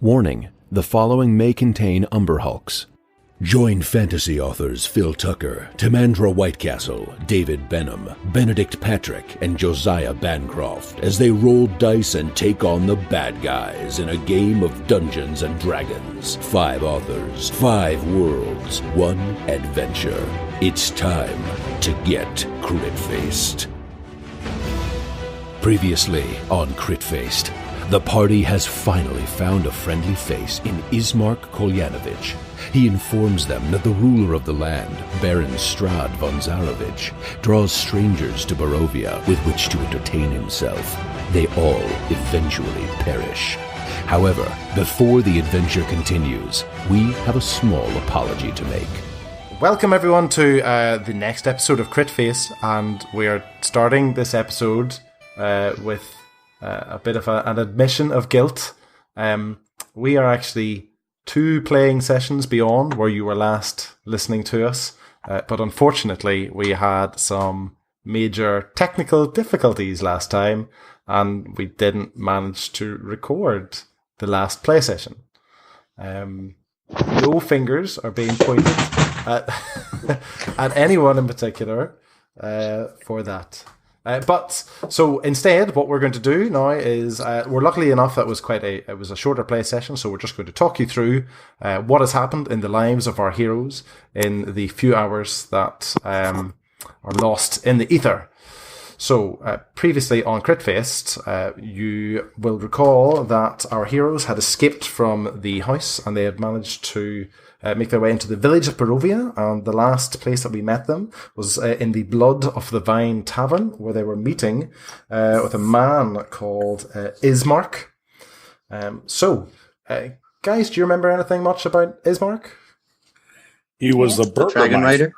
Warning, the following may contain Umber Hulks. Join fantasy authors Phil Tucker, Timandra Whitecastle, David Benem, Benedict Patrick, and Josiah Bancroft as they roll dice and take on the bad guys in a game of Dungeons and Dragons. 5 authors, 5 worlds, 1 adventure. It's time to get crit-faced. Previously on Crit-Faced, the party has finally found a friendly face in Ismark Kolyanovich. He informs them that the ruler of the land, Baron Strad von Zarovich, draws strangers to Barovia with which to entertain himself. They all eventually perish. However, before the adventure continues, we have a small apology to make. Welcome everyone to the next episode of Crit-Face, and we're starting this episode with a bit of an admission of guilt. We are actually 2 playing sessions beyond where you were last listening to us, but unfortunately we had some major technical difficulties last time and we didn't manage to record the last play session. No fingers are being pointed at, at anyone in particular for that. But so instead, what we're going to do now is we're luckily enough that it was a shorter play session, so we're just going to talk you through what has happened in the lives of our heroes in the few hours that are lost in the ether. So previously on Crit-Faced, you will recall that our heroes had escaped from the house and they had managed to make their way into the village of Barovia, and the last place that we met them was in the Blood of the Vine Tavern, where they were meeting with a man called Ismark. Guys, do you remember anything much about Ismark? He was a dragon rider?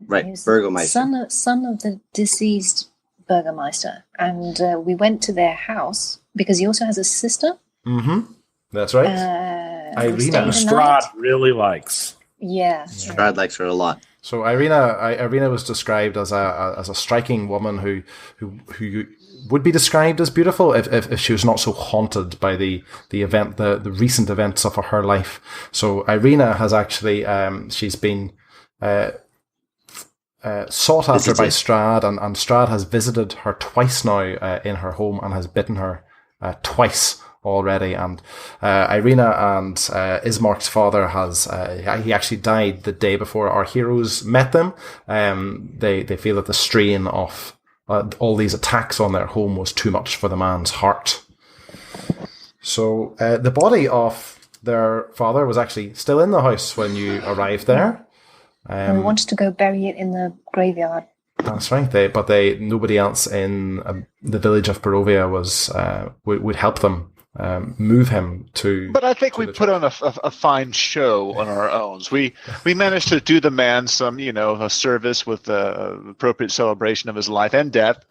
Right, Burgomeister. Son of the deceased Burgomeister. And we went to their house because he also has a sister. Mm-hmm. That's right. Irina. Strad really likes. Yeah. Strad likes her a lot. So Irina was described as a striking woman who would be described as beautiful if she was not so haunted by the recent events of her life. So Irina has actually she's been sought after by Strad, and Strad has visited her twice now in her home and has bitten her twice already. And Irina and Ismark's father he actually died the day before our heroes met them. They feel that the strain of all these attacks on their home was too much for the man's heart. So the body of their father was actually still in the house when you arrived there. And we wanted to go bury it in the graveyard. That's right. But nobody else in the village of Barovia would help them move him to. But I think we put on a fine show on our own. We managed to do the man some, a service with the appropriate celebration of his life and death,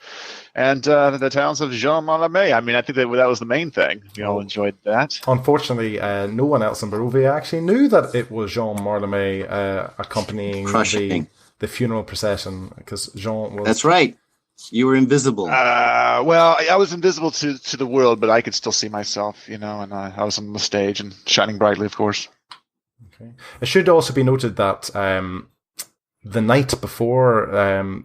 and the towns of Jean Mallarmé. I mean, I think that was the main thing. We all enjoyed that. Unfortunately, no one else in Barovia actually knew that it was Jean Mallarmé accompanying the funeral procession, because Jean was. That's right. You were invisible. Well, I was invisible to the world, but I could still see myself, and I was on the stage and shining brightly, of course. Okay. It should also be noted that the night before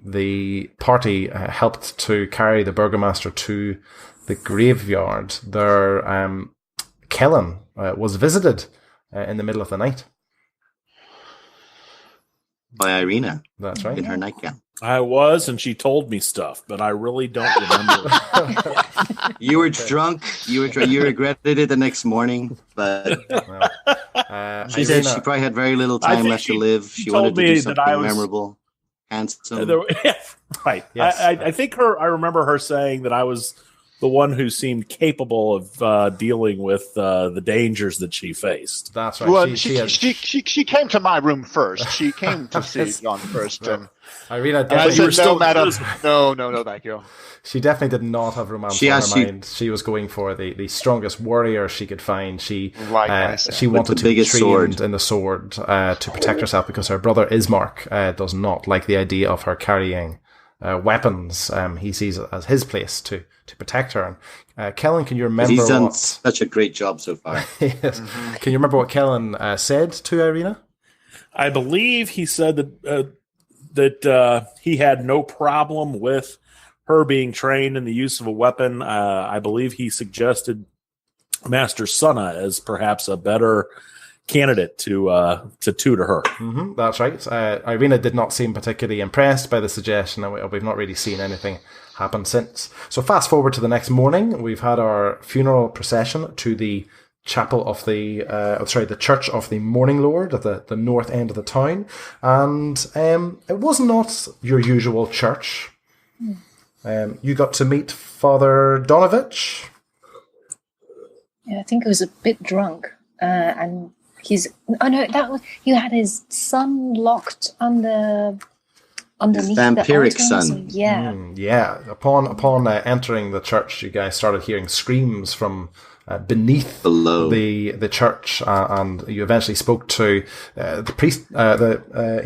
the party helped to carry the Burgomaster to the graveyard, their Kellen was visited in the middle of the night. By Irina. That's right. In her nightgown. I was, and she told me stuff, but I really don't remember. You were drunk. You regretted it the next morning, but she said she probably had very little time left to live. She wanted to do something memorable, handsome. Right. Yes. I think I remember her saying that I was the one who seemed capable of dealing with the dangers that she faced. That's right. Well, she came to my room first. She came to see John first, and Irina. I said, "No, madam, no, thank you." She definitely did not have romance on her mind. She was going for the strongest warrior she could find. She wanted to be trained in the sword to protect herself, because her brother Ismark does not like the idea of her carrying weapons. He sees it as his place to protect her. And Kellen, can you remember? He's done such a great job so far. Yes. Can you remember what Kellen said to Irina? I believe he said that he had no problem with her being trained in the use of a weapon. I believe he suggested Master Sunna as perhaps a better candidate to tutor her. Mm-hmm, that's right. Irina did not seem particularly impressed by the suggestion, and we've not really seen anything happen since. So fast forward to the next morning, we've had our funeral procession to the chapel of the church of the Morning Lord at the north end of the town, and it was not your usual church. You got to meet Father Donovich. Yeah, I think he was a bit drunk, and he had his son locked underneath his vampiric the altar, son. Yeah. Upon entering the church, you guys started hearing screams from below the church, and you eventually spoke to the priest.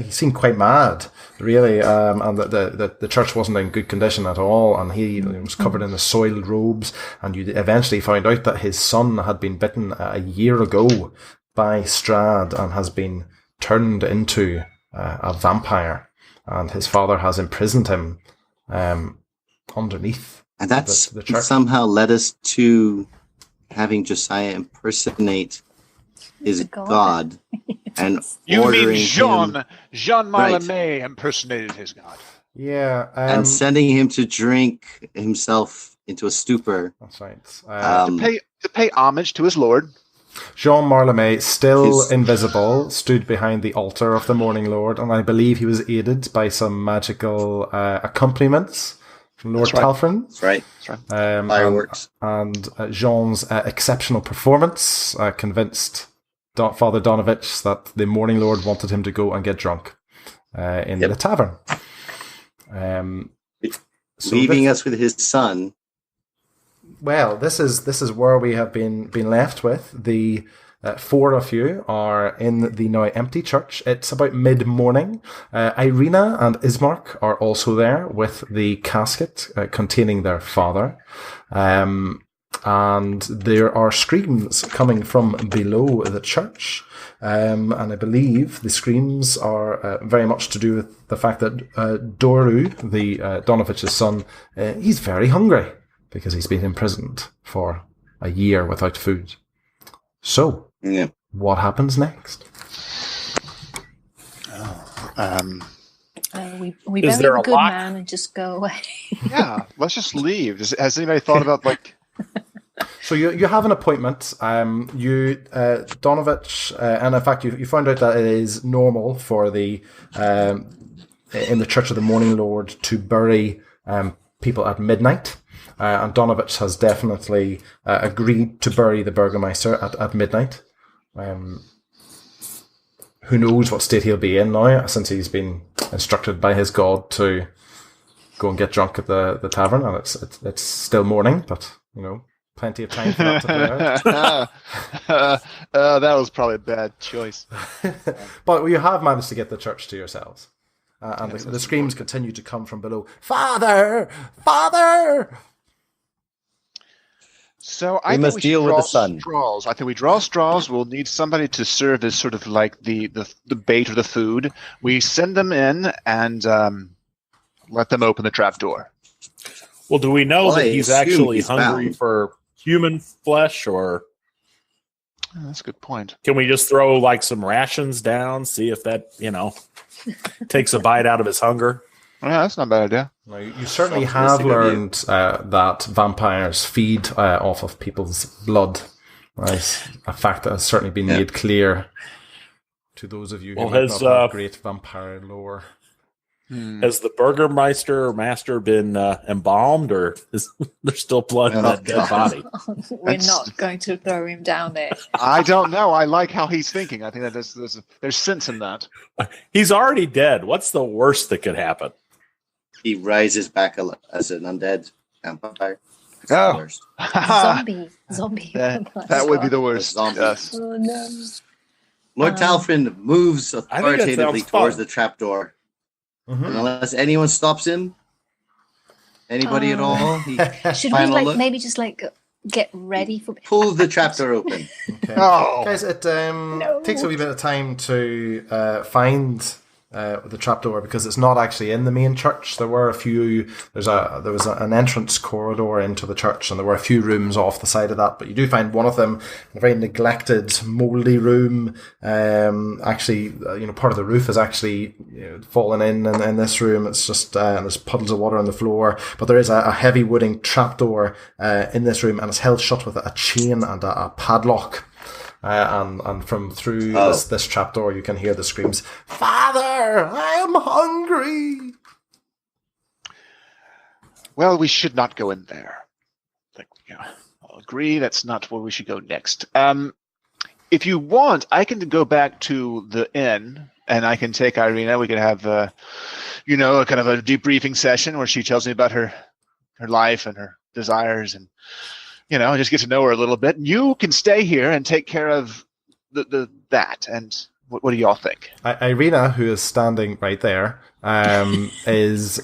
He seemed quite mad, really, and the church wasn't in good condition at all, and he was covered in the soiled robes. And you eventually found out that his son had been bitten a year ago by Strahd and has been turned into a vampire, and his father has imprisoned him underneath. And that's the church. Somehow led us to having Josiah impersonate his god and you ordering mean Jean Malame Right. impersonated his god. Yeah, and sending him to drink himself into a stupor. That's right. To pay homage to his lord. Jean Marlamé, still invisible, stood behind the altar of the Morning Lord, and I believe he was aided by some magical accompaniments from Lord Talfrin. That's right. Fireworks. And Jean's exceptional performance convinced Father Donovich that the Morning Lord wanted him to go and get drunk in the tavern. Leaving us with his son. Well, this is where we have been left with. The four of you are in the now empty church. It's about mid-morning. Irina and Ismark are also there with the casket containing their father. And there are screams coming from below the church. And I believe the screams are very much to do with the fact that Doru, the Donovich's son, he's very hungry, because he's been imprisoned for a year without food. So, what happens next? We bury the good man and just go away. Yeah, let's just leave. Has anybody thought about, like... So you have an appointment. Donovich, and in fact, you found out that it is normal for in the Church of the Morning Lord to bury people at midnight. And Donovich has definitely agreed to bury the Burgermeister at midnight. Who knows what state he'll be in now, since he's been instructed by his god to go and get drunk at the tavern, and it's still morning, but plenty of time for that to play out. That was probably a bad choice. But you have managed to get the church to yourselves. And the screams continue to come from below. Father! Father! So I think we deal with the sun. Straws. I think we draw straws. We'll need somebody to serve as sort of like the bait or the food. We send them in and let them open the trap door. Well, do we know that he's actually hungry for human flesh, or? That's a good point. Can we just throw like some rations down, see if that takes a bite out of his hunger? Yeah, that's not a bad idea. Well, you certainly have learned that vampires feed off of people's blood. Right? A fact that has certainly been made clear to those of you who might not have great vampire lore. Has the Burgermeister master been embalmed, or is there still blood in that dead body? We're not going to throw him down there. I don't know. I like how he's thinking. I think that there's sense in that. He's already dead. What's the worst that could happen? He rises back as an undead vampire. Oh, zombie. That would be the worst. Yes. Oh no. Lord Talfrin moves authoritatively towards the trapdoor. Mm-hmm. And unless anyone stops him, Anybody at all? Should we maybe just get ready for pull the trapdoor open? Okay. Guys, it takes a wee bit of time to find the trapdoor because it's not actually in the main church. There were there was an entrance corridor into the church, and there were a few rooms off the side of that. But you do find one of them, a very neglected, mouldy room. Actually, part of the roof is actually fallen in this room. It's just there's puddles of water on the floor. But there is a heavy wooden trapdoor in this room, and it's held shut with a chain and a padlock. And from through this trapdoor, you can hear the screams, "Father, I am hungry." Well, we should not go in there. I'll agree that's not where we should go next. If you want, I can go back to the inn, and I can take Irina. We can have, a kind of a debriefing session where she tells me about her life and her desires and just get to know her a little bit. You can stay here and take care of that. And what do y'all think? Irina, who is standing right there, is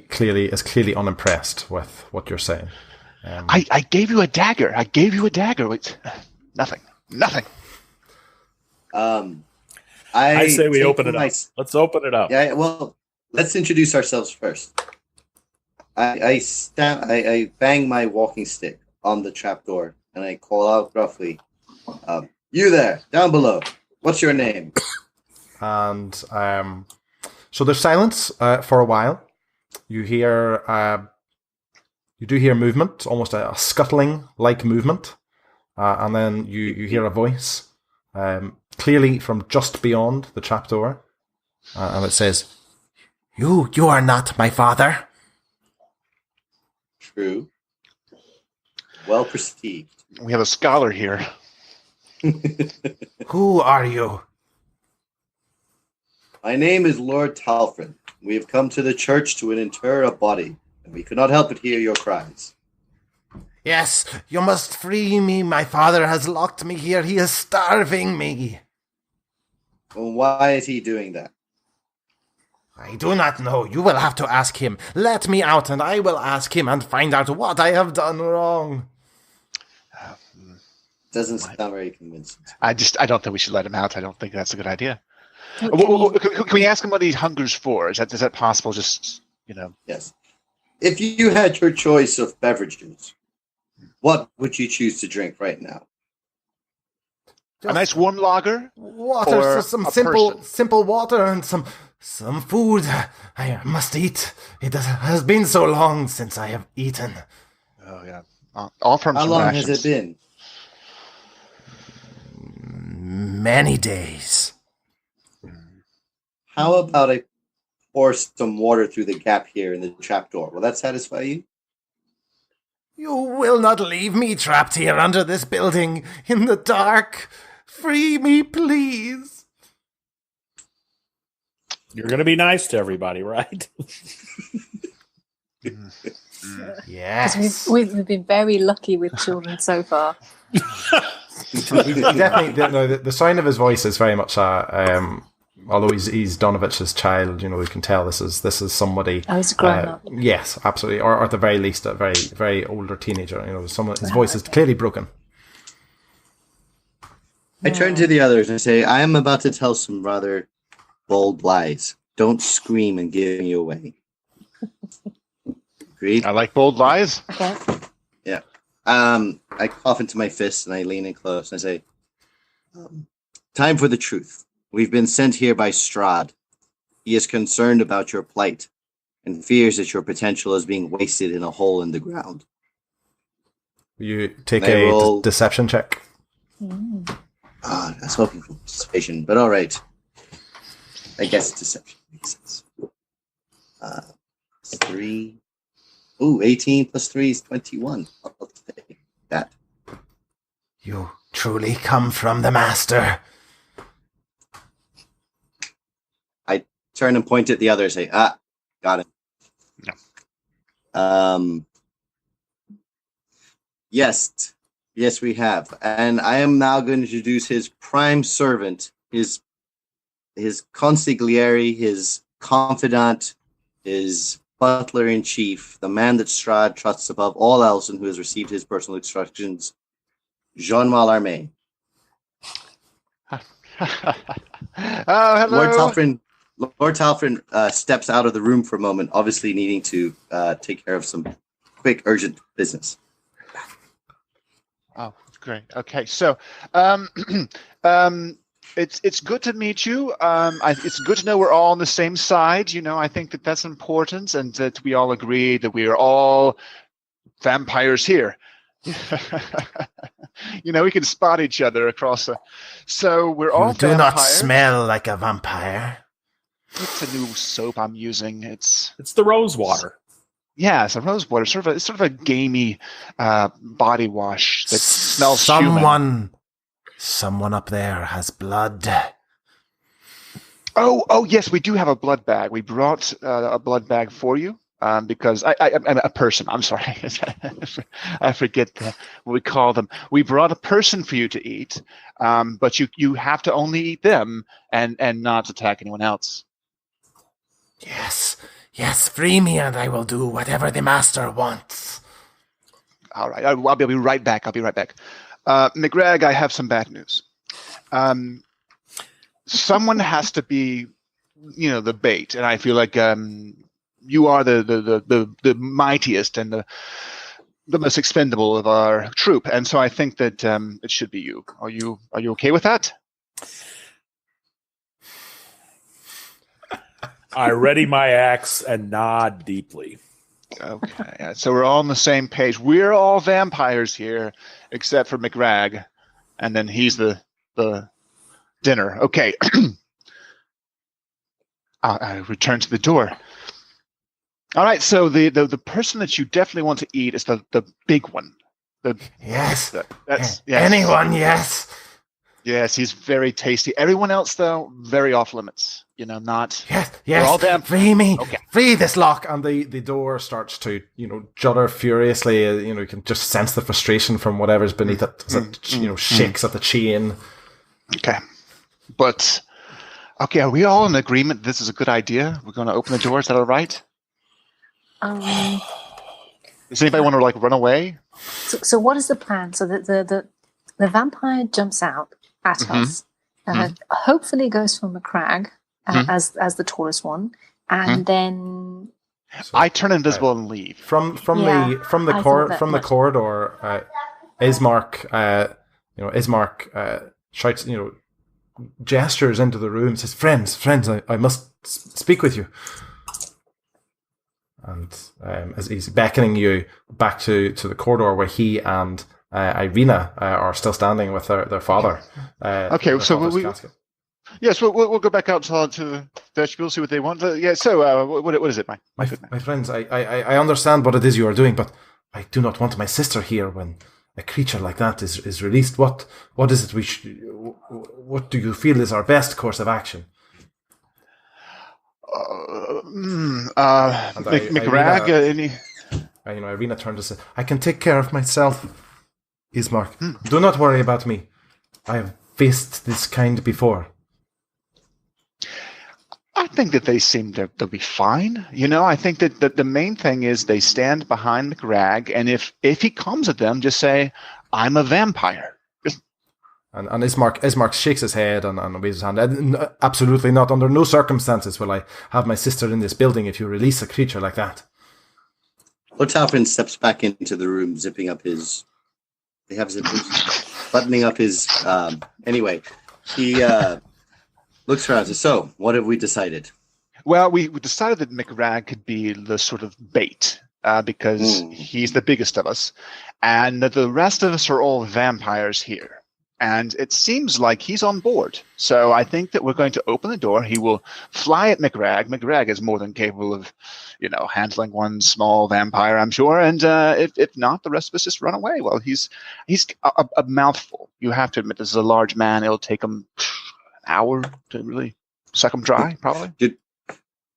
clearly unimpressed with what you're saying. I gave you a dagger. Wait, nothing. I say we open it up. Let's open it up. Yeah. Well, let's introduce ourselves first. I bang my walking stick on the trapdoor and I call out gruffly, "You there, down below. What's your name?" And so there's silence for a while. You do hear movement, almost a scuttling like movement, and then you hear a voice, clearly from just beyond the trapdoor, and it says, "You are not my father." True. Well perceived. We have a scholar here. Who are you? My name is Lord Talfrin. We have come to the church to inter a body, and we could not help but hear your cries. Yes, you must free me. My father has locked me here. He is starving me. Well, why is he doing that? I do not know. You will have to ask him. Let me out, and I will ask him and find out what I have done wrong. Doesn't sound very convincing. I don't think we should let him out. I don't think that's a good idea. Can we ask him what he hungers for? Is that possible? Yes. If you had your choice of beverages, what would you choose to drink right now? A nice warm lager? Water, some simple water and some food. I must eat. It has been so long since I have eaten. Oh, yeah. All from How long has it been? Many days. How about I pour some water through the gap here in the trapdoor? Will that satisfy you? You will not leave me trapped here under this building in the dark. Free me, please. You're going to be nice to everybody, right? Yes. We've been very lucky with children so far. Definitely, the sound of his voice is very much although he's Donovich's child, we can tell this is somebody. Oh, he's grown up. Yes, absolutely, or at the very least, a very, very older teenager. His voice is clearly broken. I turn to the others and say, I am about to tell some rather bold lies. Don't scream and give me away. Agreed? I like bold lies. Okay. Yeah. I cough into my fist and I lean in close and I say, time for the truth. We've been sent here by Strahd. He is concerned about your plight and fears that your potential is being wasted in a hole in the ground. You take a deception check. I was hoping for participation, but all right. I guess deception makes sense. 3. 18 plus 3 is 21. I'll take that. You truly come from the master. I turn and point at the other and say, got it. No. Yes, we have. And I am now going to introduce his prime servant, his consigliere, his confidant, his butler-in-chief, the man that Strahd trusts above all else and who has received his personal instructions, Jean Mallarmé. Hello. Lord Talfrin steps out of the room for a moment, obviously needing to take care of some quick, urgent business. Oh, great. Okay, so it's good to meet you. It's good to know we're all on the same side. I think that's important, and that we all agree that we are all vampires here. We can spot each other across. So we're all. You do not smell like a vampire. It's a new soap I'm using. It's the rose water. Yeah, it's a rose water. It's sort of a gamey body wash that smells human. Someone up there has blood. Oh, yes, we do have a blood bag. We brought a blood bag for you because I'm a person. I'm sorry. I forget what we call them. We brought a person for you to eat, but you have to only eat them and not attack anyone else. Yes, free me and I will do whatever the master wants. All right, I'll be right back. McGregor, I have some bad news. Someone has to be, the bait, and I feel like you are the mightiest and the most expendable of our troop, and so I think that it should be you. Are you okay with that? I ready my axe and nod deeply. Okay, so we're all on the same page. We're all vampires here, except for McRag, and then he's the dinner. Okay. I return to the door. All right, so the person that you definitely want to eat is the big one. Yes. Yes. Anyone, yes. Yes, he's very tasty. Everyone else, though, very off limits. Not. Yes. We're all free me. Okay. Free this lock. And the door starts to, judder furiously. You can just sense the frustration from whatever's beneath it. As it, shakes at the chain. Okay. But, are we all in agreement this is a good idea? We're going to open the door. Is that all right? Does anybody want to, run away? So what is the plan? So the vampire jumps out at us, hopefully goes for McCrag as the tallest one, and then I turn invisible and leave. From the corridor, Ismark shouts, gestures into the room, says, "Friends, I must speak with you." And as he's beckoning you back to the corridor where he and Irina are still standing with their father. Okay, so we'll go back out to the vestibule, see what they want. What is it, my friends? I understand what it is you are doing, but I do not want my sister here when a creature like that is released. What is it what do you feel is our best course of action? McRag, Irina turned to say, "I can take care of myself, Ismark. Do not worry about me. I have faced this kind before." I think that they seem to be fine. I think that the main thing is they stand behind McRag, and if he comes at them, just say, "I'm a vampire." And Ismark shakes his head and waves his hand. Absolutely not. Under no circumstances will I have my sister in this building if you release a creature like that. Lord Talfrin steps back into the room, zipping up his... They have zippers. Buttoning up his... Anyway, he looks around and says, "So, what have we decided?" Well, we decided that McRag could be the sort of bait because he's the biggest of us. And that the rest of us are all vampires here. And it seems like he's on board. So I think that we're going to open the door. He will fly at McRag. McRag is more than capable of, handling one small vampire, I'm sure. And if not, the rest of us just run away. Well, he's a mouthful. You have to admit, this is a large man. It'll take him an hour to really suck him dry, probably.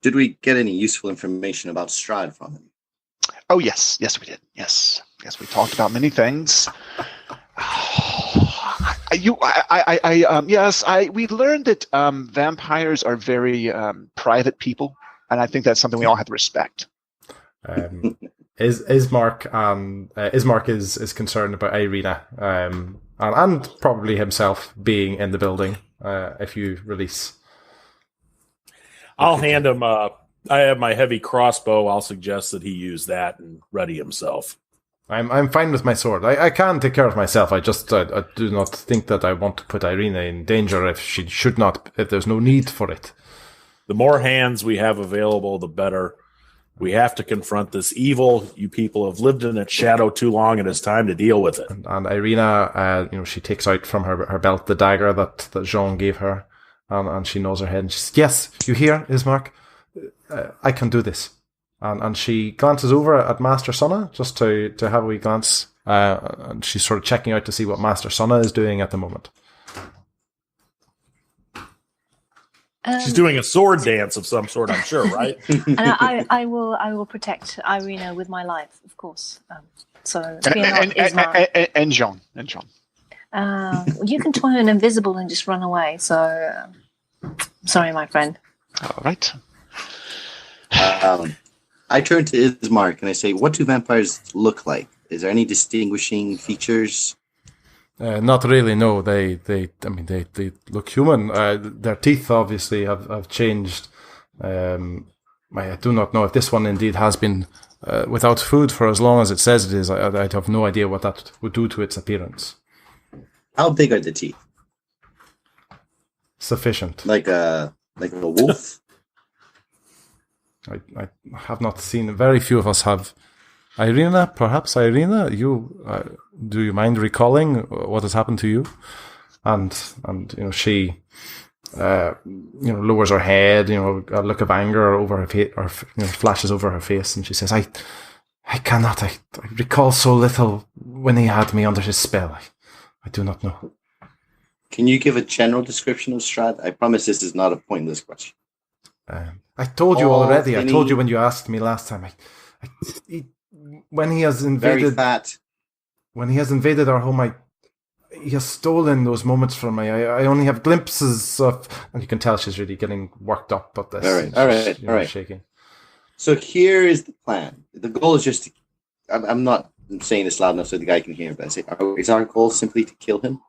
Did we get any useful information about Strahd from him? Oh, yes. Yes, we did. Yes, we talked about many things. We learned that vampires are very private people, and I think that's something we all have to respect. Ismark is concerned about Irina, and probably himself being in the building. If you release, I'll hand him. I have my heavy crossbow. I'll suggest that he use that and ready himself. I'm fine with my sword. I can take care of myself. I do not think that I want to put Irina in danger if she should not. If there's no need for it. The more hands we have available, the better. We have to confront this evil. You people have lived in its shadow too long, and it's time to deal with it. And Irina, she takes out from her belt the dagger that Jean gave her, and she nods her head and she says, "Yes, you hear, Ismark? I can do this." And she glances over at Master Sonna just to have a wee glance. And she's sort of checking out to see what Master Sonna is doing at the moment. She's doing a sword dance of some sort, I'm sure, right? And I will protect Irina with my life, of course. And Jean. You can turn invisible and just run away. So, sorry, my friend. All right. I turn to Ismark and I say, "What do vampires look like? Is there any distinguishing features?" Not really. No, they look human. Their teeth obviously have changed. I do not know if this one indeed has been without food for as long as it says it is. I'd have no idea what that would do to its appearance. How big are the teeth? Sufficient. Like a wolf. I have not seen. Very few of us have. Irina, perhaps Irina, you do you mind recalling what has happened to you? And she lowers her head. A look of anger over her face, or flashes over her face, and she says, "I cannot. I recall so little when he had me under his spell. I do not know." Can you give a general description of Strahd? I promise this is not a pointless question. I told you already. I told you when you asked me last time. When he has invaded, very fat. When he has invaded our home, he has stolen those moments from me. I only have glimpses of, and you can tell she's really getting worked up about this. All right. Shaking. So here is the plan. The goal is just I'm not saying this loud enough so the guy can hear, but I say, is our goal simply to kill him?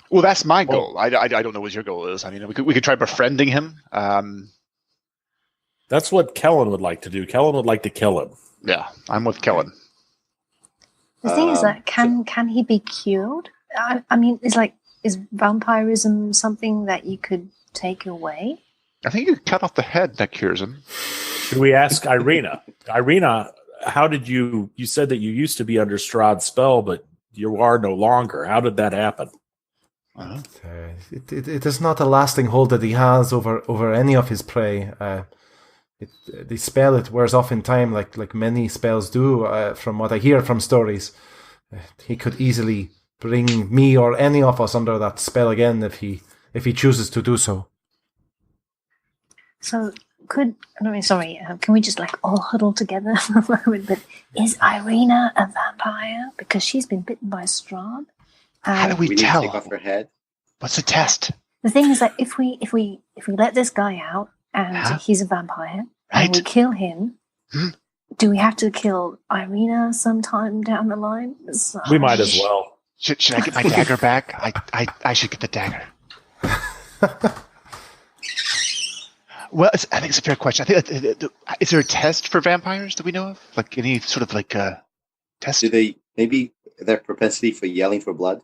Well, that's my goal. I don't know what your goal is. I mean, we could try befriending him. That's what Kellen would like to do. Kellen would like to kill him. Yeah, I'm with Kellen. The thing is that can he be cured? I mean, is vampirism something that you could take away? I think you could cut off the head that cures him. Should we ask Irina? Irina, how did you said that you used to be under Strahd's spell, but you are no longer. How did that happen? It is not a lasting hold that he has over any of his prey. The spell, it wears off in time, like many spells do. From what I hear from stories, he could easily bring me or any of us under that spell again if he chooses to do so. So can we just all huddle together for a moment? But is Irina a vampire because she's been bitten by Strahd? How do we tell? Need to take off her head. What's the test? The thing is that if we let this guy out and he's a vampire and we kill him, do we have to kill Irina sometime down the line? We might as well. Should I get my dagger back? I should get the dagger. Well, I think it's a fair question. I think is there a test for vampires that we know of? Like any sort of test? Do they maybe their propensity for yelling for blood?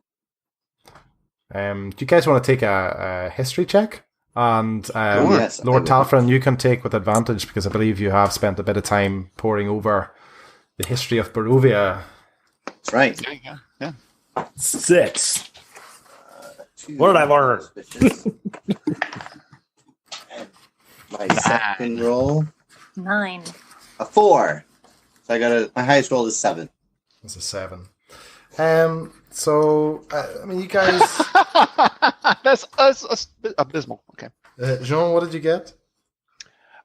Do you guys want to take a history check? And yes, Lord Talfrin, you can take with advantage because I believe you have spent a bit of time poring over the history of Barovia. That's right. Yeah. 6. What did I learn? My second roll. 9. A 4. So I got my highest roll is 7. That's a 7. So you guys. That's abysmal. Okay. Jean, what did you get?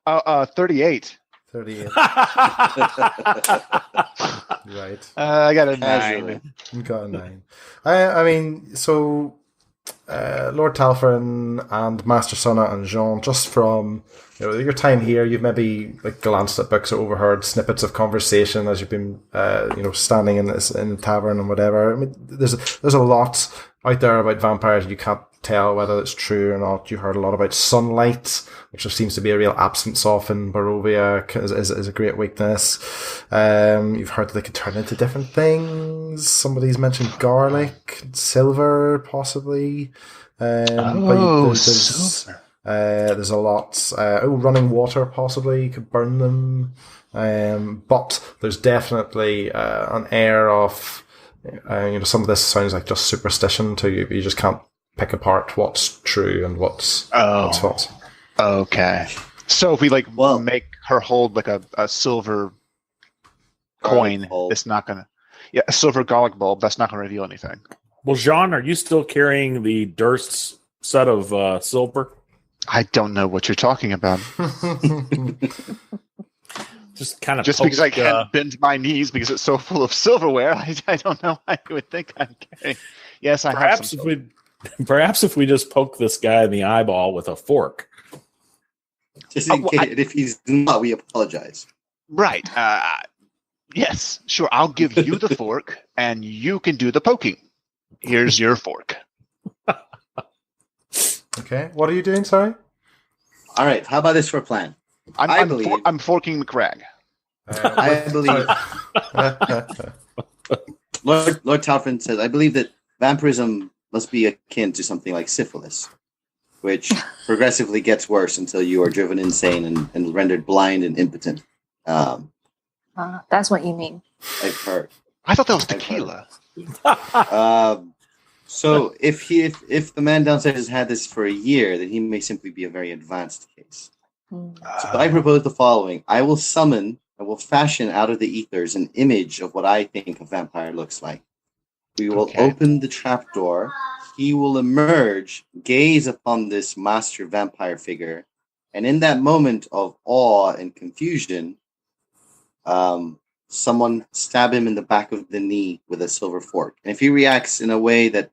38. 38. Right. I got a 9. You got a 9. So Lord Talfrin and Master Sonna and Jean, just from your time here, you've maybe glanced at books or overheard snippets of conversation as you've been standing in the tavern and whatever. I mean, there's a lot out there about vampires. You can't tell whether it's true or not. You heard a lot about sunlight, which there seems to be a real absence of in Barovia, is a great weakness. You've heard that they could turn into different things. Somebody's mentioned garlic, silver, possibly. Silver. There's a lot. Running water, possibly. You could burn them. But there's definitely an air of, some of this sounds like just superstition to you. You just can't pick apart what's true and what's false. Okay. So if we make her hold a silver coin, it's not gonna. Yeah, a silver garlic bulb. That's not gonna reveal anything. Well, Jean, are you still carrying the Durst's set of silver? I don't know what you're talking about. Just because I can't bend my knees because it's so full of silverware, I don't know why you would think I'm carrying. Yes, I have some. Perhaps if we just poke this guy in the eyeball with a fork. Just in case, if he's not, we apologize. Right. Yes, sure. I'll give you the fork, and you can do the poking. Here's your fork. Okay. What are you doing, sorry? All right. How about this for a plan? I'm forking McCrag. I believe. Lord Talfrin says, I believe that vampirism must be akin to something like syphilis, which progressively gets worse until you are driven insane and rendered blind and impotent. That's what you mean. I've heard. I thought that was tequila. So if the man downstairs has had this for a year, then he may simply be a very advanced case. So I propose the following. I will fashion out of the ethers an image of what I think a vampire looks like. We will open the trapdoor. He will emerge, gaze upon this master vampire figure, and in that moment of awe and confusion, someone stab him in the back of the knee with a silver fork. And if he reacts in a way that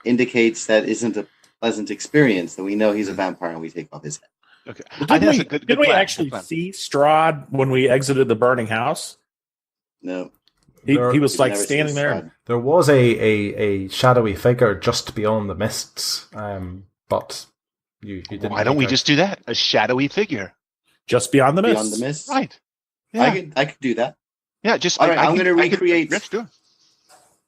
indicates that isn't a pleasant experience, then we know he's a vampire and we take off his head. Okay. Did we actually see Strahd when we exited the burning house? No. He was standing there. There was a shadowy figure just beyond the mists, but you didn't. Why don't we just do that? A shadowy figure just beyond the mists. Beyond the mists, right? Yeah. I could do that. Yeah, just all right. I'm going to recreate.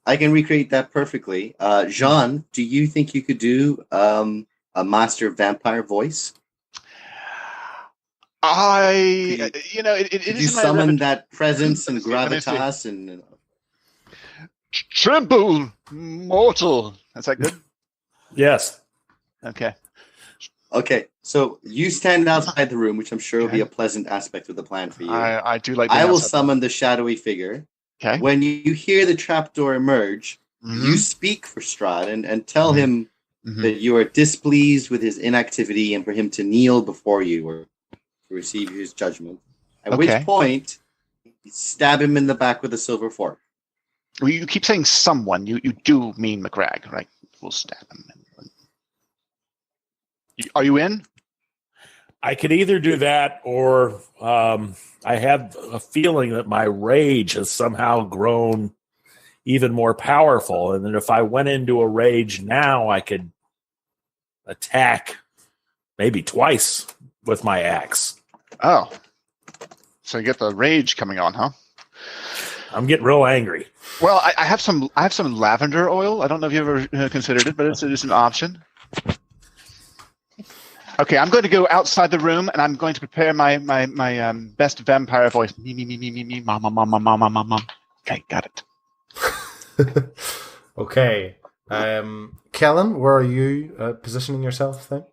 I can recreate that perfectly. Jean, do you think you could do a master vampire voice? It is. You summon that presence and gravitas and. Tremble, mortal. Is that good? Yes. Okay. So you stand outside the room, which I'm sure will be a pleasant aspect of the plan for you. I do like. I will summon the shadowy figure. Okay. When you hear the trapdoor emerge, you speak for Strahd and tell him that you are displeased with his inactivity and for him to kneel before you or to receive his judgment. At which point, you stab him in the back with a silver fork. Well, you keep saying someone. You do mean McCrag, right? We'll stab him. Are you in? I could either do that or I have a feeling that my rage has somehow grown even more powerful. And that if I went into a rage now, I could attack maybe twice with my axe. Oh. So you get the rage coming on, huh? I'm getting real angry. Well, I have some lavender oil. I don't know if you ever considered it, but it's an option. Okay, I'm going to go outside the room and I'm going to prepare my best vampire voice. Me, mama. Okay, got it. Okay. Kellen, where are you positioning yourself then?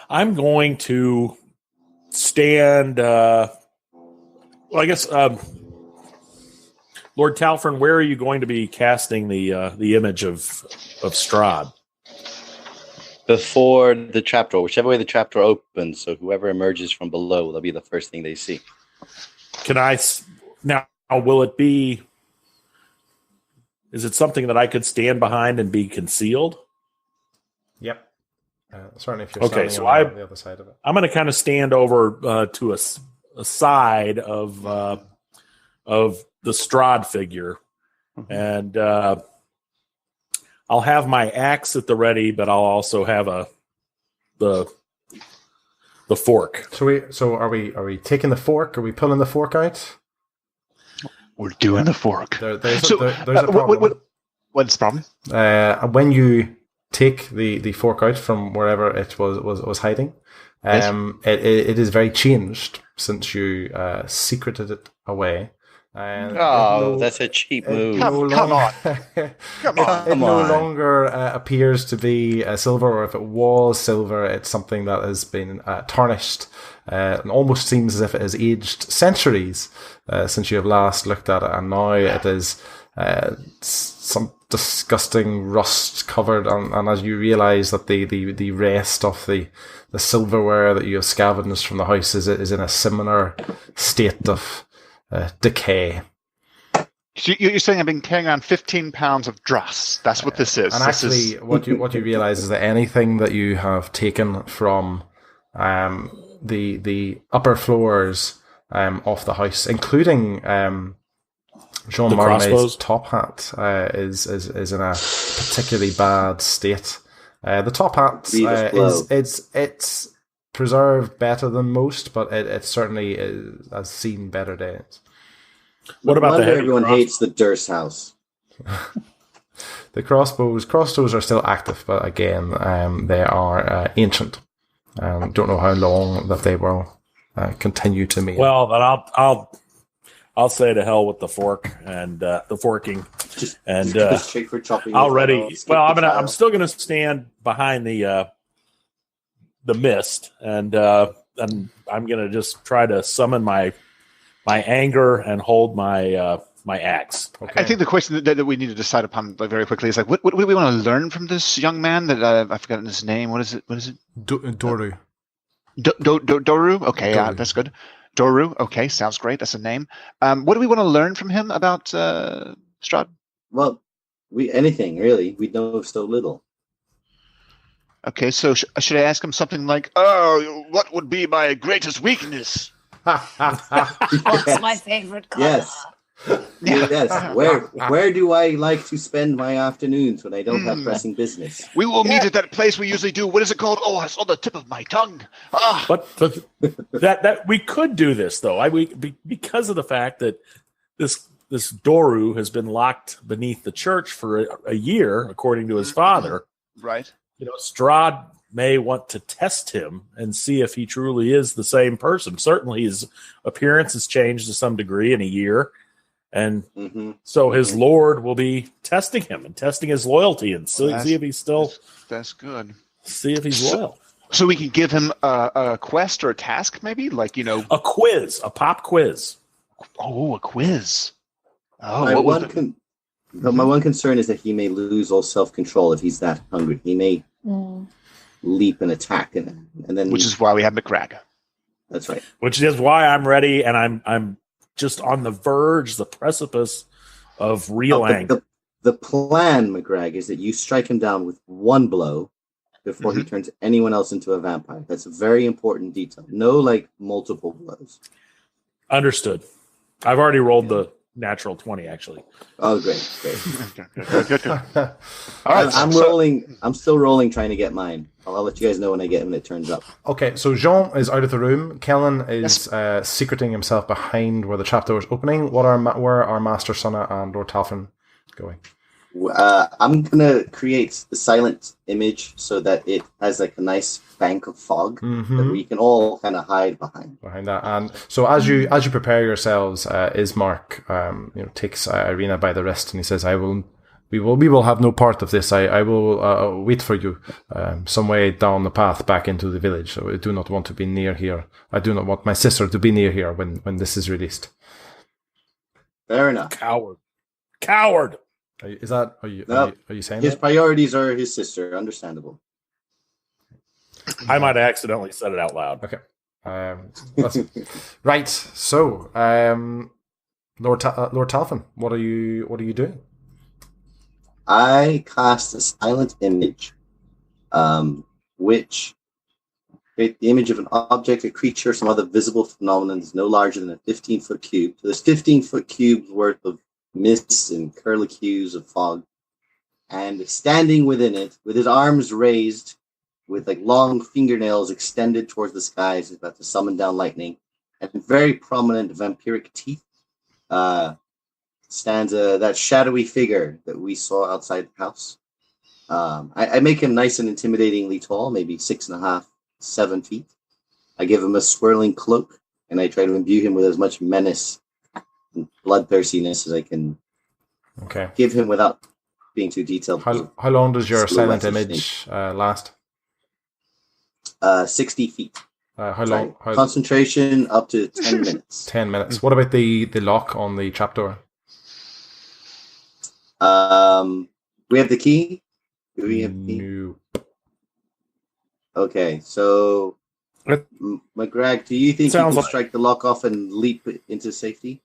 I'm going to stand. I guess, Lord Talfrin, where are you going to be casting the image of Strahd? Before the trapdoor, whichever way the trapdoor opens, so whoever emerges from below, that'll be the first thing they see. Can I now? Will it be? Is it something that I could stand behind and be concealed? Certainly, if you're standing on the other side of it. I'm going to kind of stand over to a side of the Strahd figure, and I'll have my axe at the ready, but I'll also have the fork. So are we taking the fork? Are we pulling the fork out? We're doing the fork. There's a problem. What's the problem? When you take the fork out from wherever it was hiding, it is very changed since you secreted it away. That's a cheap move. Come on. It no longer appears to be silver, or if it was silver, it's something that has been tarnished. And almost seems as if it has aged centuries since you have last looked at it, and now it is some disgusting rust covered. And as you realise that the rest of the silverware that you have scavenged from the house is in a similar state of decay. You're saying I've been carrying around 15 pounds of dross. That's what this is. And actually, what you realise is that anything that you have taken from the upper floors of the house, including Jean Marnay's top hat, is in a particularly bad state. The top hat it's preserved better than most, but it certainly has seen better days. What about the heavy everyone crossbow? Hates the Durst house. The crossbows are still active, but again, they are ancient. Don't know how long that they will continue to mean. Well, then I'll say to hell with the fork and the forking, just straight for chopping. I'm still gonna stand behind the mist, and I'm gonna just try to summon my anger and hold my axe. Okay. I think the question that we need to decide upon very quickly is what do we want to learn from this young man that I've forgotten his name? What is it? Doru. Doru? Okay, Doru. That's good. Doru. Okay, sounds great. That's a name. What do we want to learn from him about Strahd? Well, anything really. We know so little. Okay, so should I ask him something like, "Oh, what would be my greatest weakness?" What's my favorite color? Yes. Yes. Where do I like to spend my afternoons when I don't have pressing business? We will meet at that place we usually do. What is it called? Oh, it's on the tip of my tongue. But that we could do this though. Because of the fact that this Doru has been locked beneath the church for a year, according to his father. Right. Strahd may want to test him and see if he truly is the same person. Certainly his appearance has changed to some degree in a year. And so his lord will be testing him and testing his loyalty and see if he's still... That's good. See if he's loyal. So we can give him a quest or a task maybe? A quiz, a pop quiz. Oh, a quiz. Oh, my one concern is that he may lose all self-control if he's that hungry. He may... leap and attack, and then which is why we have McCrag. That's right. Which is why I'm ready, and I'm just on the verge, the precipice of real anger. The plan, McCrag, is that you strike him down with one blow before he turns anyone else into a vampire. That's a very important detail. No, multiple blows. Understood. I've already rolled the natural 20, actually. Oh, great. Good. All right, I'm still rolling, trying to get mine. I'll let you guys know when it turns up. Okay, so Jean is out of the room. Kellen is secreting himself behind where the trapdoor is opening. Where are Master Sunna and Lord Talfin going? I'm gonna create the silent image so that it has a nice bank of fog that we can all kind of hide behind that. And so as you prepare yourselves, Ismark takes Irina by the wrist and he says, we will have no part of this. I will wait for you some way down the path back into the village. So I do not want to be near here. I do not want my sister to be near here when this is released. Fair enough. Coward. Are you saying his that? priorities are his sister? Understandable. I might have accidentally said it out loud. Okay. Right. So, Lord Talfin, what are you doing? I cast a silent image which create the image of an object, a creature, some other visible phenomenon is no larger than a 15-foot cube. So there's 15-foot cubes worth of mists and curlicues of fog. And standing within it, with his arms raised, with like long fingernails extended towards the skies, is about to summon down lightning, and very prominent vampiric teeth, stands that shadowy figure that we saw outside the house. I make him nice and intimidatingly tall, maybe 6.5, 7 feet. I give him a swirling cloak, and I try to imbue him with as much menace and bloodthirstiness as I can give him without being too detailed. How long does your silent image last? 60 feet. How long? Concentration up to 10 minutes. 10 minutes. What about the lock on the trapdoor? We have the key. Do we have the key? No. Okay, so McGrag, do you think you can strike the lock off and leap into safety?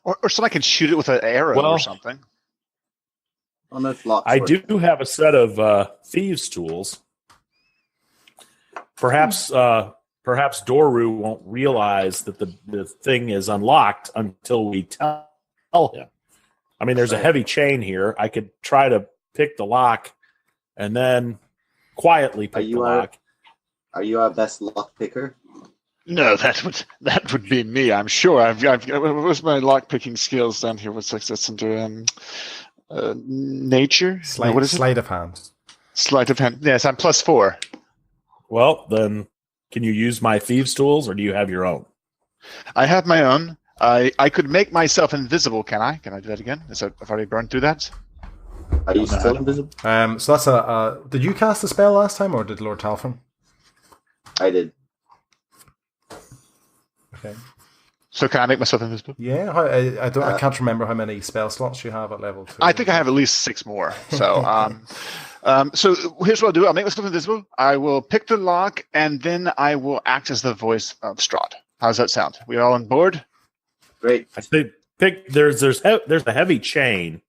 Or somebody can shoot it with an arrow or something. Oh, no, locks I do have a set of thieves' tools. Perhaps Doru won't realize that the thing is unlocked until we tell him. I mean, there's a heavy chain here. I could try to pick the lock and then quietly pick the lock. Are you our best lock picker? No, that would be me. I'm sure. I've what's my lock picking skills down here? What's that's under nature? What is it? Sleight of hand. Sleight of hand. Yes, I'm +4. Well, then, can you use my thieves' tools, or do you have your own? I have my own. I could make myself invisible. Can I? Can I do that again? I've already burned through that. Are you still invisible? So that's did you cast the spell last time, or did Lord Talfin? I did. Okay. So can I make myself invisible? Yeah. I can't remember how many spell slots you have at level 2. I think I have at least 6 more. So so here's what I'll do. I'll make myself invisible. I will pick the lock, and then I will act as the voice of Strahd. How's that sound? We all on board? Great. I think there's a heavy chain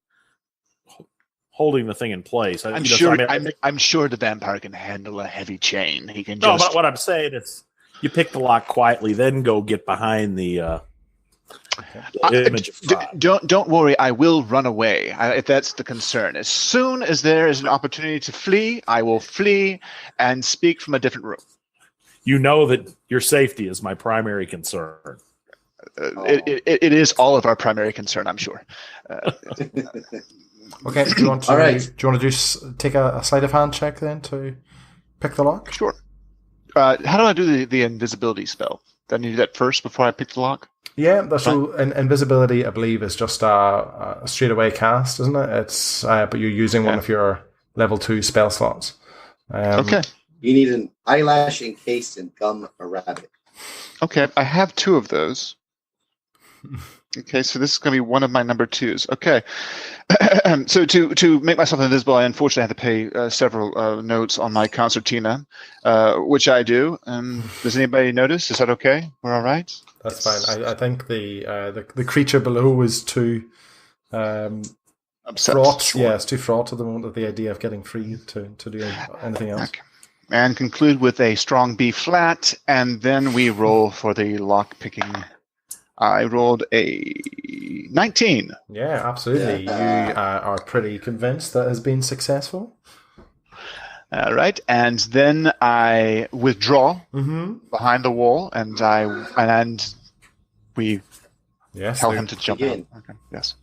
holding the thing in place. I'm sure the vampire can handle a heavy chain. He can just... No, but what I'm saying is you pick the lock quietly, then go get behind the image. Don't worry, I will run away if that's the concern. As soon as there is an opportunity to flee, I will flee and speak from a different room. You know that your safety is my primary concern. It is all of our primary concern, I'm sure. Okay, do you want to just take a sleight of hand check then to pick the lock? Sure. How do I do the invisibility spell? Do I need to do that first before I pick the lock? Yeah, so invisibility, I believe, is just a straight away cast, isn't it? It's but you're using one of your level 2 spell slots. Okay. You need an eyelash encased in gum arabic. Okay, I have 2 of those. Okay, so this is going to be one of my number 2s. Okay, so to make myself invisible, I unfortunately have to pay several notes on my concertina, which I do. Does anybody notice? Is that okay? We're all right? That's fine. I think the creature below is too fraught. Sure. Yeah, it's too fraught at the moment of the idea of getting free to do anything else. Okay. And conclude with a strong B flat, and then we roll for the lock picking. I rolled a 19. Yeah, absolutely. Yeah. You are pretty convinced that has been successful. All right, and then I withdraw behind the wall, and we tell him to jump out. Okay. Yes.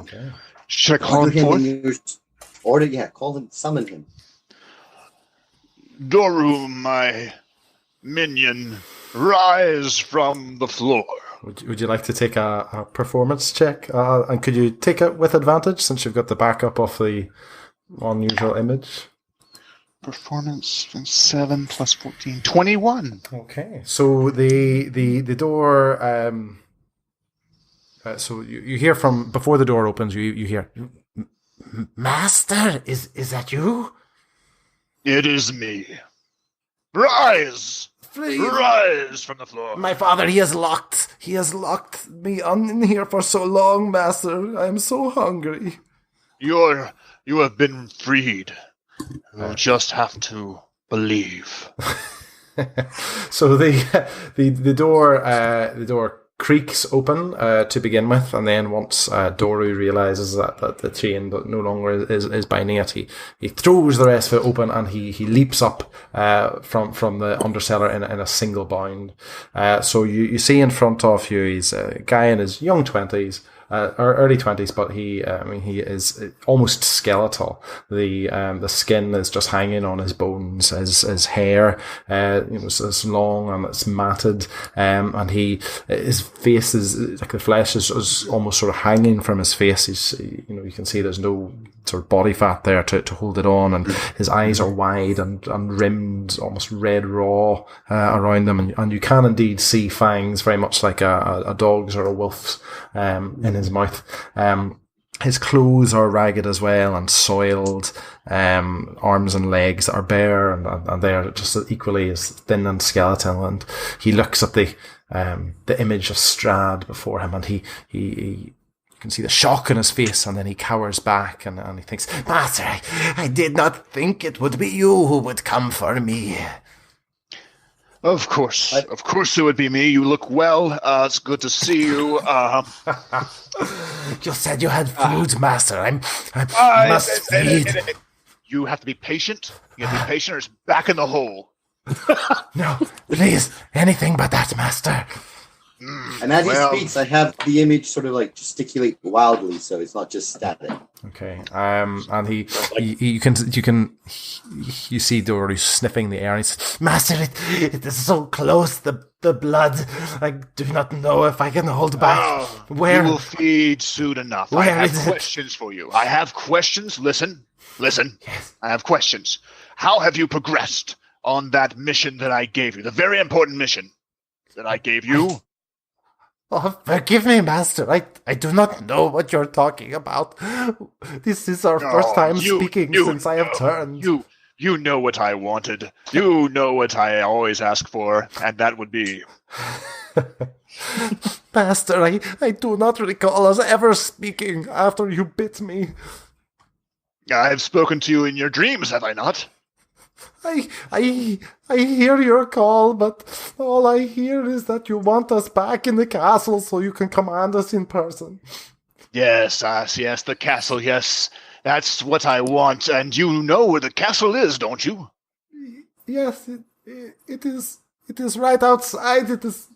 Okay. Should I call him forth? Call him, summon him. Doru, my minion, rise from the floor. Would you like to take a performance check? And could you take it with advantage since you've got the backup of the unusual image? Performance 7 plus 14, 21. Okay, so the door. So you hear from before the door opens. You hear, Master, is that you? It is me. Rise. Please. Rise from the floor. My father, he has locked me in here for so long, Master. I am so hungry. You have been freed. You'll just have to believe. So the door creaks open to begin with, and then once Doru realizes that the chain no longer is binding it, he throws the rest of it open, and he leaps up from the undercellar in a single bound. So you see in front of you, he's a guy in his young 20s. Or early 20s, but he is almost skeletal. The skin is just hanging on his bones. His hair, is long and it's matted. And his face is like the flesh is almost sort of hanging from his face. You can see there's no sort of body fat there to hold it on, and his eyes are wide and rimmed, almost red raw around them, and you can indeed see fangs, very much like a dog's or a wolf's, in his mouth. His clothes are ragged as well and soiled, arms and legs are bare, and they're just equally as thin and skeletal. And he looks at the image of Strahd before him, and he you can see the shock in his face, and then he cowers back and he thinks, Master, I did not think it would be you who would come for me. Of course it would be me. You look well. It's good to see you. You said you had food, Master. I must feed. You have to be patient. You have to be patient, or it's back in the hole. No, please, anything but that, Master. And as he speaks, I have the image sort of like gesticulate wildly, so it's not just static. Okay. And you see Dory sniffing the air. And he says, Master, it is so close. The blood. I do not know if I can hold back. Where? You will feed soon enough. I have questions for you. I have questions. Listen. Yes. I have questions. How have you progressed on that mission that I gave you? The very important mission that I gave you? Oh, forgive me, Master. I do not know what you're talking about. This is our first time speaking since I have turned. You know what I wanted. You know what I always ask for, and that would be... Master, I do not recall us ever speaking after you bit me. I have spoken to you in your dreams, have I not? I hear your call, but all I hear is that you want us back in the castle so you can command us in person. Yes, the castle, yes. That's what I want, and you know where the castle is, don't you? Yes, it is right outside. It is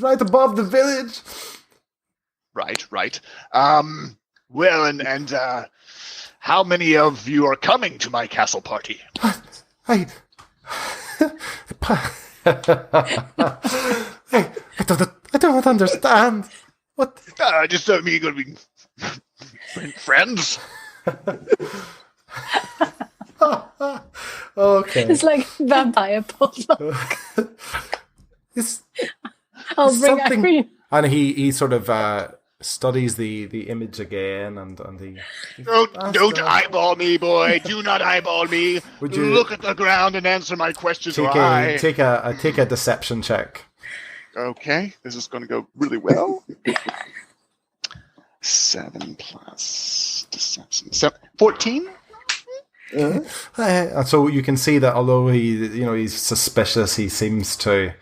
right above the village. Right. Well, and how many of you are coming to my castle party? I don't understand. What? I just don't mean you're going to be friends. Okay. It's like vampire potluck. I'll bring Irene. And he sort of studies the image again, and he don't eyeball me, boy. Do not eyeball me. Would you look at the ground and answer my questions? Take a deception check. Okay, this is going to go really well. 7 plus deception, 14. And so you can see that although he's suspicious, he seems to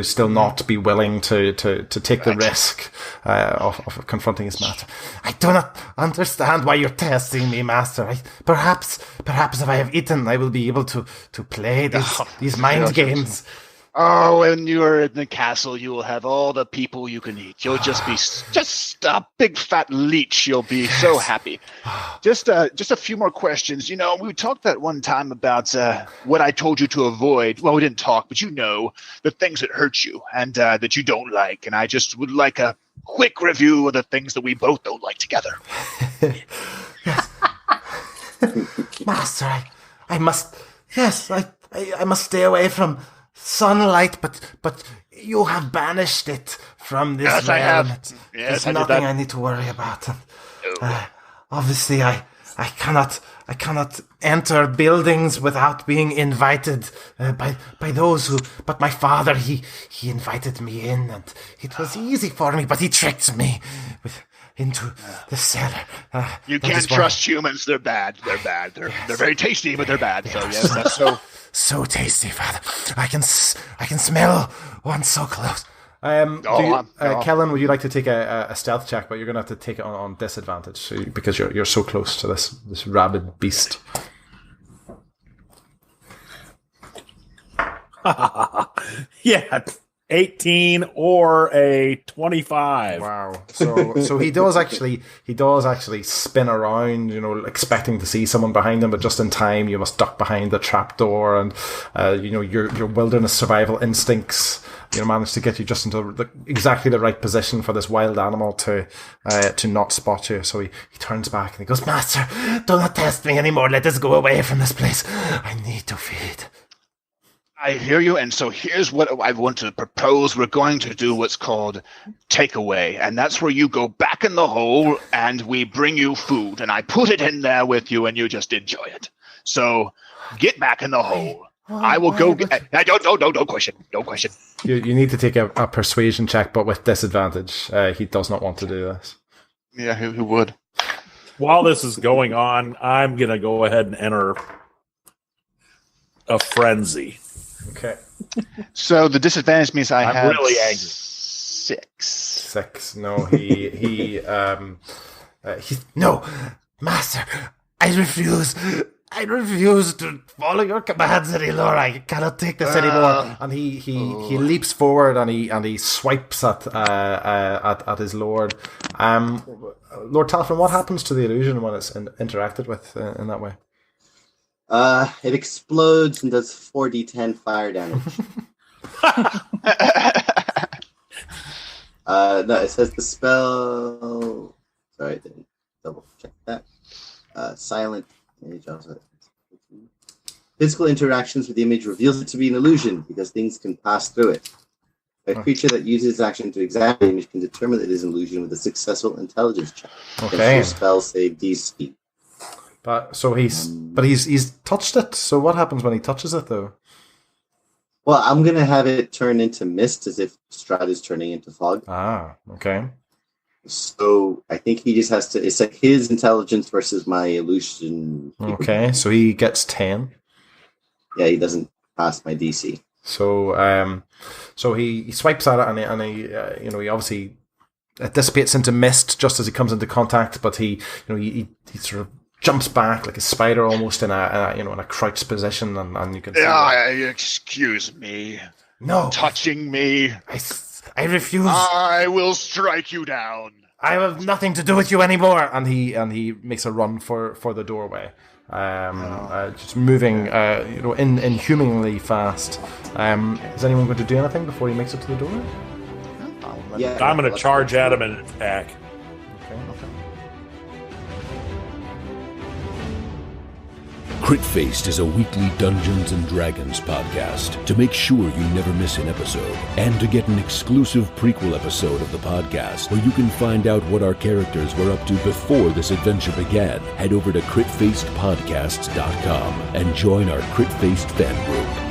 still not be willing to take the risk of confronting his master. I do not understand why you're testing me, Master. Perhaps if I have eaten, I will be able to play these mind games. Oh, when you're in the castle, you will have all the people you can eat. You'll just be just a big fat leech. You'll be so happy. Just a few more questions. You know, we talked that one time about what I told you to avoid. Well, we didn't talk, but you know, the things that hurt you and that you don't like. And I just would like a quick review of the things that we both don't like together. Yes. Master, I must stay away from sunlight, but you have banished it from this realm. I have. There's nothing I need to worry about. Obviously, I cannot enter buildings without being invited by those who. But my father, he invited me in, and it was easy for me. But he tricked me into the cellar. You can't trust humans. They're bad. They're very tasty, but they're bad. So yes, that's so. so tasty, Father. I can smell one so close. Kellen, would you like to take a stealth check? But you're going to have to take it on disadvantage because you're so close to this rabid beast. Yeah, 18 or a 25. Wow. So he does actually spin around, expecting to see someone behind him, but just in time you must duck behind the trapdoor, and your wilderness survival instincts manage to get you just into exactly the right position for this wild animal to not spot you. So he turns back and he goes, "Master, do not test me anymore. Let us go away from this place. I need to feed." I hear you, and so here's what I want to propose. We're going to do what's called takeaway, and that's where you go back in the hole, and we bring you food, and I put it in there with you, and you just enjoy it. So get back in the hole. I will go get... No question. No question. You need to take a persuasion check, but with disadvantage. He does not want to do this. Yeah, who would? While this is going on, I'm going to go ahead and enter a frenzy. Okay. So the disadvantage means I'm really angry. 6. No, no, Master, I refuse. I refuse to follow your commands anymore. I cannot take this anymore. And he leaps forward and he swipes at his lord. Lord Talfrin, what happens to the illusion when it's interacted with in that way? It explodes and does 4d10 fire damage. No, it says the spell. Sorry, I didn't double check that. Silent image also. Physical interactions with the image reveals it to be an illusion because things can pass through it. A creature that uses its action to examine the image can determine that it is an illusion with a successful intelligence check. Okay. Your spell save DC. But he's touched it. So what happens when he touches it, though? Well, I'm gonna have it turn into mist as if Strahd is turning into fog. Ah, okay. So I think he just has to. It's like his intelligence versus my illusion. Okay, so he gets 10. Yeah, he doesn't pass my DC. So he swipes at it and he obviously it dissipates into mist just as he comes into contact, but he sort of jumps back like a spider almost in a crouched position, and you can see excuse me. No. Touching me. I refuse. I will strike you down. I have nothing to do with you anymore. And he makes a run for the doorway. Just moving inhumanly fast. Is anyone going to do anything before he makes it to the door? Yeah, I'm going to charge at him and attack. Okay. Crit-Faced is a weekly Dungeons & Dragons podcast. To make sure you never miss an episode, and to get an exclusive prequel episode of the podcast, where you can find out what our characters were up to before this adventure began, head over to critfacedpodcasts.com and join our Crit-Faced fan group.